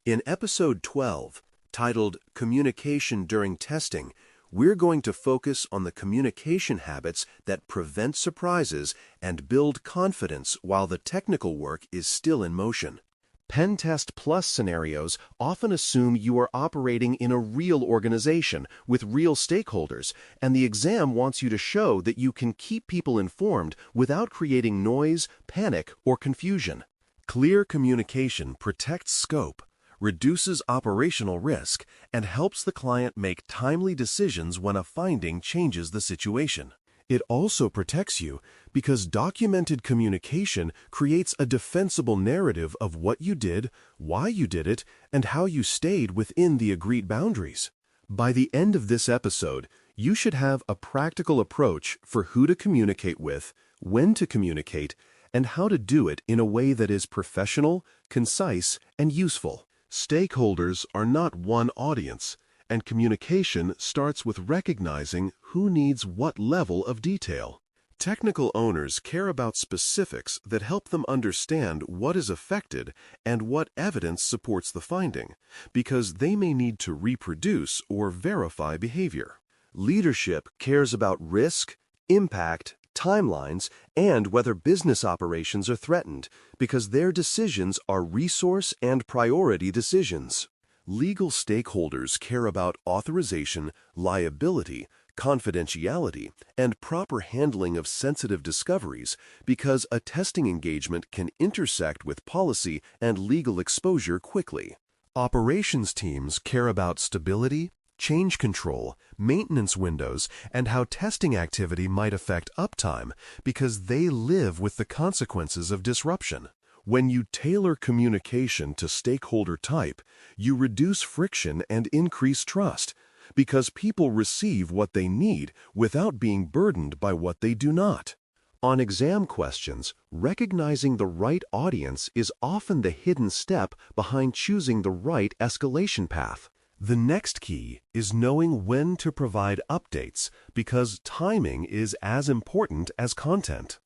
In episode 12, titled Communication During Testing, we're going to focus on the communication habits that prevent surprises and build confidence while the technical work is still in motion. Pen Test Plus scenarios often assume you are operating in a real organization with real stakeholders, and the exam wants you to show that you can keep people informed without creating noise, panic, or confusion. Clear communication protects scope, reduces operational risk, and helps the client make timely decisions when a finding changes the situation. It also protects you because documented communication creates a defensible narrative of what you did, why you did it, and how you stayed within the agreed boundaries. By the end of this episode, you should have a practical approach for who to communicate with, when to communicate, and how to do it in a way that is professional, concise, and useful. Stakeholders are not one audience, and communication starts with recognizing who needs what level of detail. Technical owners care about specifics that help them understand what is affected and what evidence supports the finding, because they may need to reproduce or verify behavior. Leadership cares about risk, impact, timelines, and whether business operations are threatened, because their decisions are resource and priority decisions. Legal stakeholders care about authorization, liability, confidentiality, and proper handling of sensitive discoveries because a testing engagement can intersect with policy and legal exposure quickly. Operations teams care about stability, change control, maintenance windows, and how testing activity might affect uptime because they live with the consequences of disruption. When you tailor communication to stakeholder type, you reduce friction and increase trust because people receive what they need without being burdened by what they do not. On exam questions, recognizing the right audience is often the hidden step behind choosing the right escalation path. The next key is knowing when to provide updates because timing is as important as content.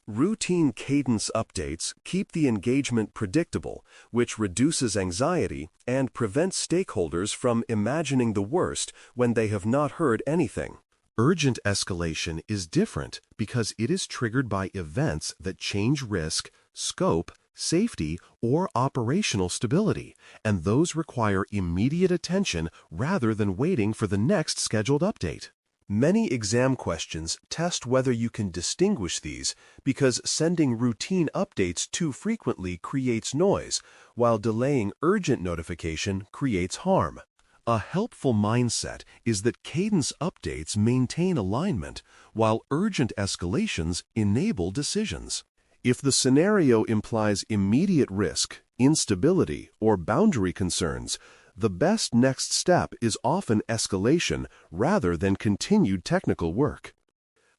Routine cadence updates keep the engagement predictable, which reduces anxiety and prevents stakeholders from imagining the worst when they have not heard anything. Urgent escalation is different because it is triggered by events that change risk, scope, safety, or operational stability, and those require immediate attention rather than waiting for the next scheduled update. Many exam questions test whether you can distinguish these because sending routine updates too frequently creates noise, while delaying urgent notification creates harm. A helpful mindset is that cadence updates maintain alignment, while urgent escalations enable decisions. If the scenario implies immediate risk, instability, or boundary concerns, the best next step is often escalation rather than continued technical work.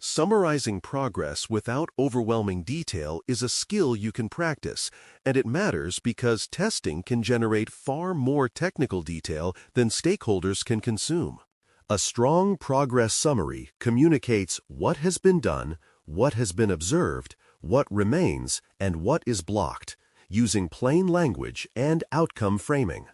Summarizing progress without overwhelming detail is a skill you can practice, and it matters because testing can generate far more technical detail than stakeholders can consume. A strong progress summary communicates what has been done, what has been observed, what remains, and what is blocked, using plain language and outcome framing.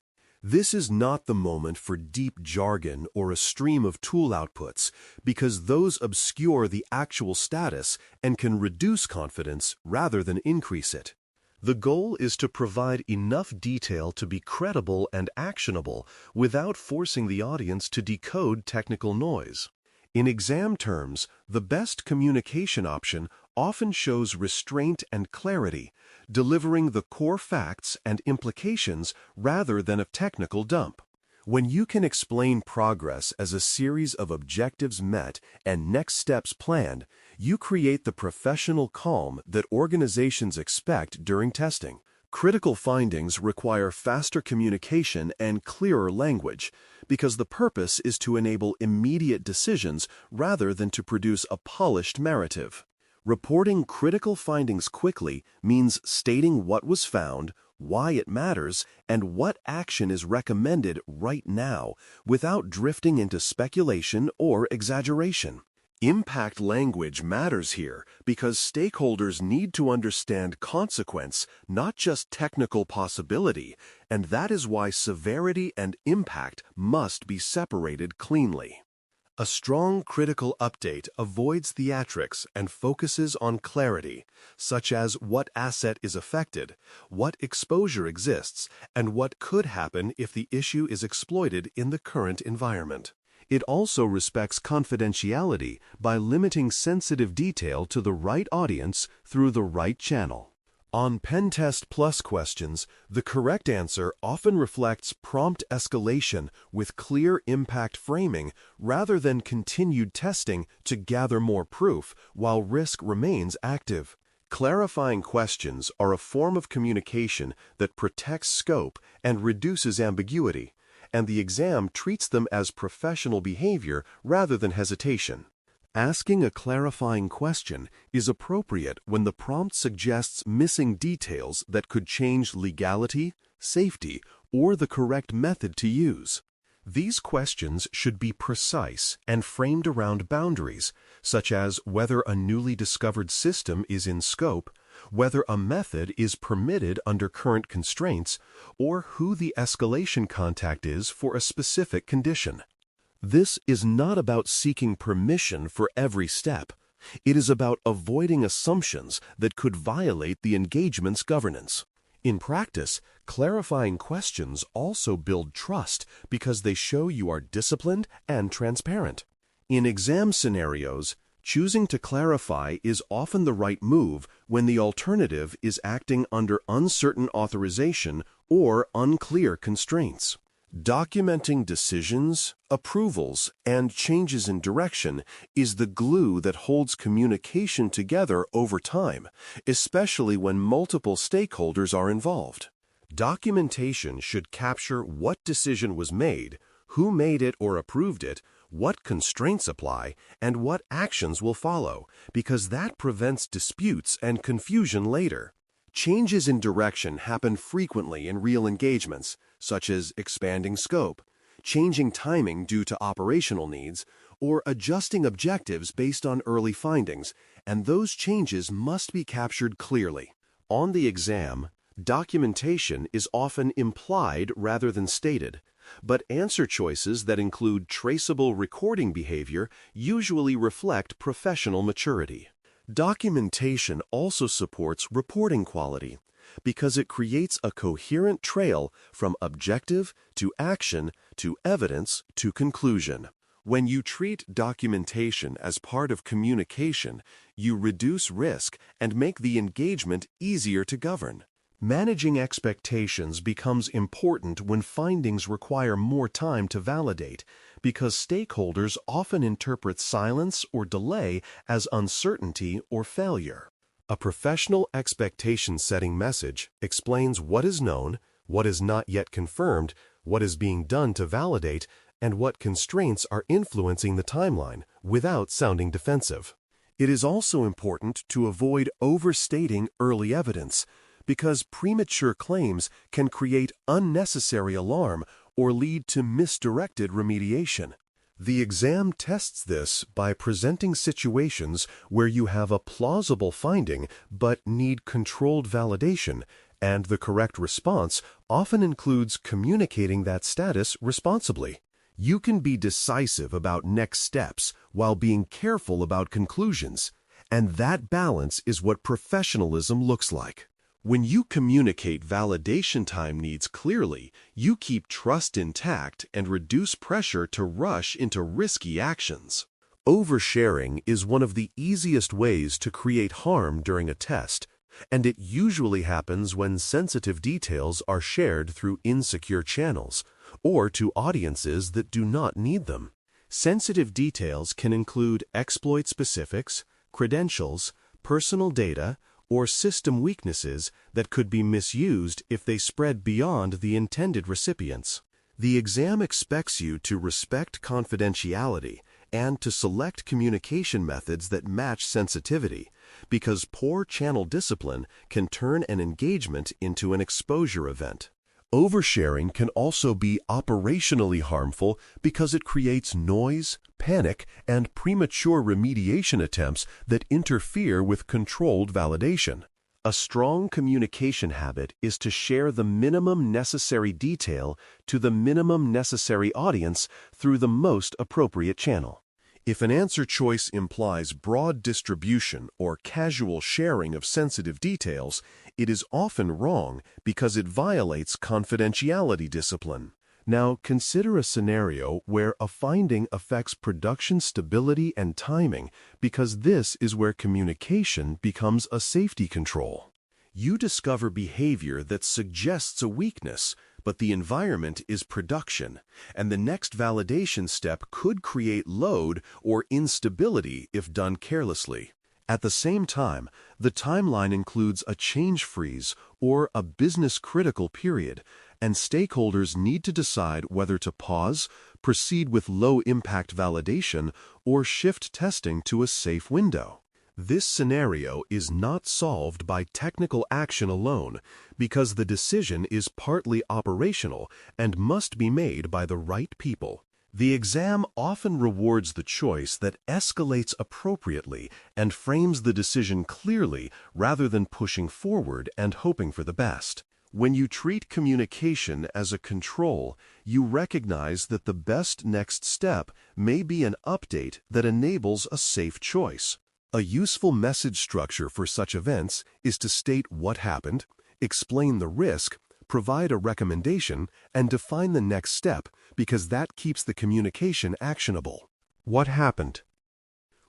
This is not the moment for deep jargon or a stream of tool outputs because those obscure the actual status and can reduce confidence rather than increase it. The goal is to provide enough detail to be credible and actionable without forcing the audience to decode technical noise. In exam terms, the best communication option often shows restraint and clarity, delivering the core facts and implications rather than a technical dump. When you can explain progress as a series of objectives met and next steps planned, you create the professional calm that organizations expect during testing. Critical findings require faster communication and clearer language because the purpose is to enable immediate decisions rather than to produce a polished narrative. Reporting critical findings quickly means stating what was found, why it matters, and what action is recommended right now without drifting into speculation or exaggeration. Impact language matters here because stakeholders need to understand consequence, not just technical possibility, and that is why severity and impact must be separated cleanly. A strong critical update avoids theatrics and focuses on clarity, such as what asset is affected, what exposure exists, and what could happen if the issue is exploited in the current environment. It also respects confidentiality by limiting sensitive detail to the right audience through the right channel. On Pen Test Plus questions, the correct answer often reflects prompt escalation with clear impact framing rather than continued testing to gather more proof while risk remains active. Clarifying questions are a form of communication that protects scope and reduces ambiguity, and the exam treats them as professional behavior rather than hesitation. Asking a clarifying question is appropriate when the prompt suggests missing details that could change legality, safety, or the correct method to use. These questions should be precise and framed around boundaries, such as whether a newly discovered system is in scope, whether a method is permitted under current constraints, or who the escalation contact is for a specific condition. This is not about seeking permission for every step. It is about avoiding assumptions that could violate the engagement's governance. In practice, clarifying questions also build trust because they show you are disciplined and transparent. In exam scenarios, choosing to clarify is often the right move when the alternative is acting under uncertain authorization or unclear constraints. Documenting decisions, approvals, and changes in direction is the glue that holds communication together over time, especially when multiple stakeholders are involved. Documentation should capture what decision was made, who made it or approved it, what constraints apply, and what actions will follow, because that prevents disputes and confusion later. Changes in direction happen frequently in real engagements, such as expanding scope, changing timing due to operational needs, or adjusting objectives based on early findings, and those changes must be captured clearly. On the exam, documentation is often implied rather than stated, but answer choices that include traceable recording behavior usually reflect professional maturity. Documentation also supports reporting quality because it creates a coherent trail from objective to action to evidence to conclusion. When you treat documentation as part of communication, you reduce risk and make the engagement easier to govern. Managing expectations becomes important when findings require more time to validate, because stakeholders often interpret silence or delay as uncertainty or failure. A professional expectation-setting message explains what is known, what is not yet confirmed, what is being done to validate, and what constraints are influencing the timeline without sounding defensive. It is also important to avoid overstating early evidence, because premature claims can create unnecessary alarm or lead to misdirected remediation. The exam tests this by presenting situations where you have a plausible finding but need controlled validation, and the correct response often includes communicating that status responsibly. You can be decisive about next steps while being careful about conclusions, and that balance is what professionalism looks like. When you communicate validation time needs clearly, you keep trust intact and reduce pressure to rush into risky actions. Oversharing is one of the easiest ways to create harm during a test, and it usually happens when sensitive details are shared through insecure channels or to audiences that do not need them. Sensitive details can include exploit specifics, credentials, personal data, or system weaknesses that could be misused if they spread beyond the intended recipients. The exam expects you to respect confidentiality and to select communication methods that match sensitivity, because poor channel discipline can turn an engagement into an exposure event. Oversharing can also be operationally harmful because it creates noise, panic, and premature remediation attempts that interfere with controlled validation. A strong communication habit is to share the minimum necessary detail to the minimum necessary audience through the most appropriate channel. If an answer choice implies broad distribution or casual sharing of sensitive details, it is often wrong because it violates confidentiality discipline. Now, consider a scenario where a finding affects production stability and timing because this is where communication becomes a safety control. You discover behavior that suggests a weakness, but the environment is production, and the next validation step could create load or instability if done carelessly. At the same time, the timeline includes a change freeze or a business-critical period, and stakeholders need to decide whether to pause, proceed with low-impact validation, or shift testing to a safe window. This scenario is not solved by technical action alone because the decision is partly operational and must be made by the right people. The exam often rewards the choice that escalates appropriately and frames the decision clearly rather than pushing forward and hoping for the best. When you treat communication as a control, you recognize that the best next step may be an update that enables a safe choice. A useful message structure for such events is to state what happened, explain the risk, provide a recommendation, and define the next step because that keeps the communication actionable. What happened?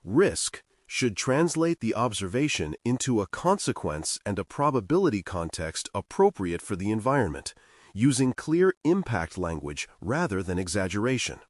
Risk should translate the observation into a consequence and a probability context appropriate for the environment, using clear impact language rather than exaggeration.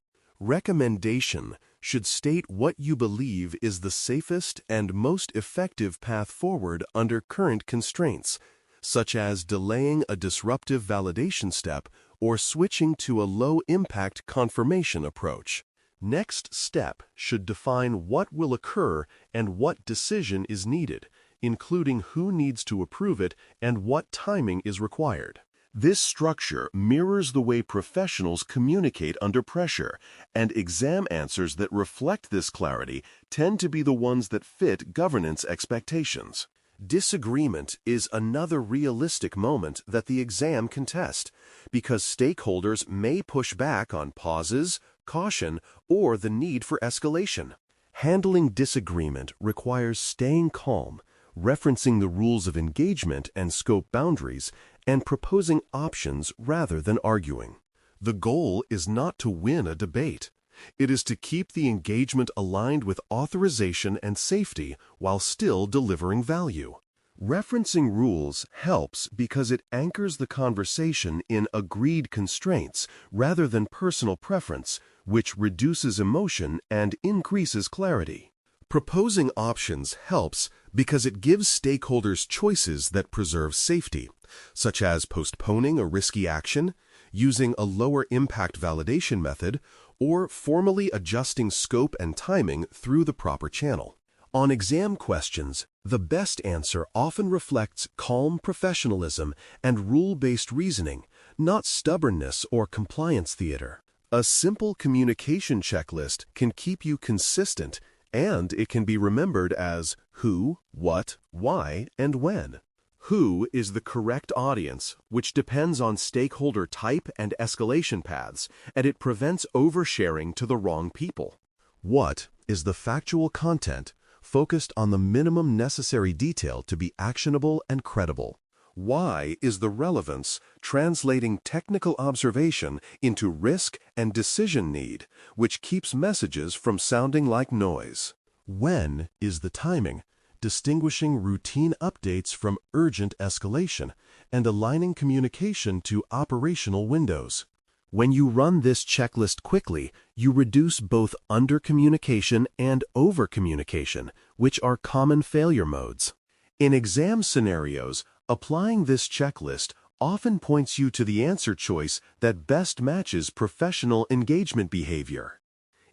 Recommendation should state what you believe is the safest and most effective path forward under current constraints, such as delaying a disruptive validation step or switching to a low-impact confirmation approach. Next step should define what will occur and what decision is needed, including who needs to approve it and what timing is required. This structure mirrors the way professionals communicate under pressure, and exam answers that reflect this clarity tend to be the ones that fit governance expectations. Disagreement is another realistic moment that the exam can test, because stakeholders may push back on pauses, caution, or the need for escalation. Handling disagreement requires staying calm, referencing the rules of engagement and scope boundaries, and proposing options rather than arguing. The goal is not to win a debate. It is to keep the engagement aligned with authorization and safety while still delivering value. Referencing rules helps because it anchors the conversation in agreed constraints rather than personal preference, which reduces emotion and increases clarity. Proposing options helps because it gives stakeholders choices that preserve safety, such as postponing a risky action, using a lower impact validation method, or formally adjusting scope and timing through the proper channel. On exam questions, the best answer often reflects calm professionalism and rule-based reasoning, not stubbornness or compliance theater. A simple communication checklist can keep you consistent, and it can be remembered as who, what, why, and when. Who is the correct audience, which depends on stakeholder type and escalation paths, and it prevents oversharing to the wrong people. What is the factual content focused on the minimum necessary detail to be actionable and credible? Why is the relevance translating technical observation into risk and decision need, which keeps messages from sounding like noise? When is the timing, distinguishing routine updates from urgent escalation and aligning communication to operational windows? When you run this checklist quickly, you reduce both under-communication and over-communication, which are common failure modes. In exam scenarios, applying this checklist often points you to the answer choice that best matches professional engagement behavior.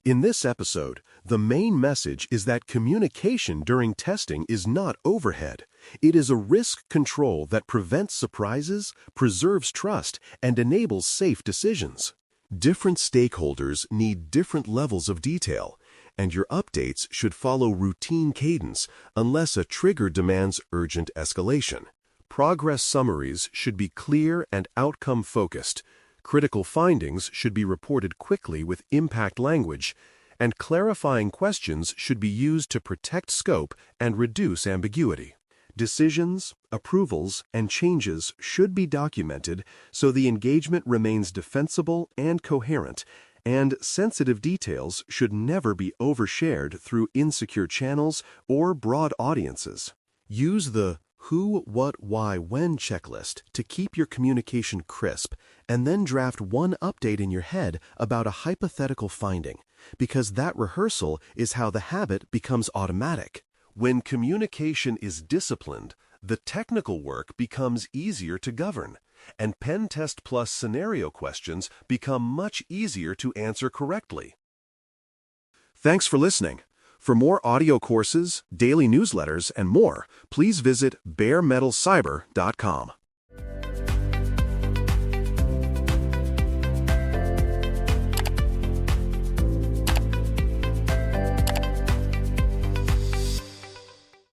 In this episode, the main message is that communication during testing is not overhead. It is a risk control that prevents surprises, preserves trust, and enables safe decisions. Different stakeholders need different levels of detail, and your updates should follow routine cadence unless a trigger demands urgent escalation. Progress summaries should be clear and outcome-focused. Critical findings should be reported quickly with impact language, and clarifying questions should be used to protect scope and reduce ambiguity. Decisions, approvals, and changes should be documented so the engagement remains defensible and coherent, and sensitive details should never be overshared through insecure channels or broad audiences. Use the who, what, why, when checklist to keep your communication crisp, and then draft one update in your head about a hypothetical finding, because that rehearsal is how the habit becomes automatic. When communication is disciplined, the technical work becomes easier to govern, and Pen Test Plus scenario questions become much easier to answer correctly. Thanks for listening. For more audio courses, daily newsletters, and more, please visit DailyCyber.News.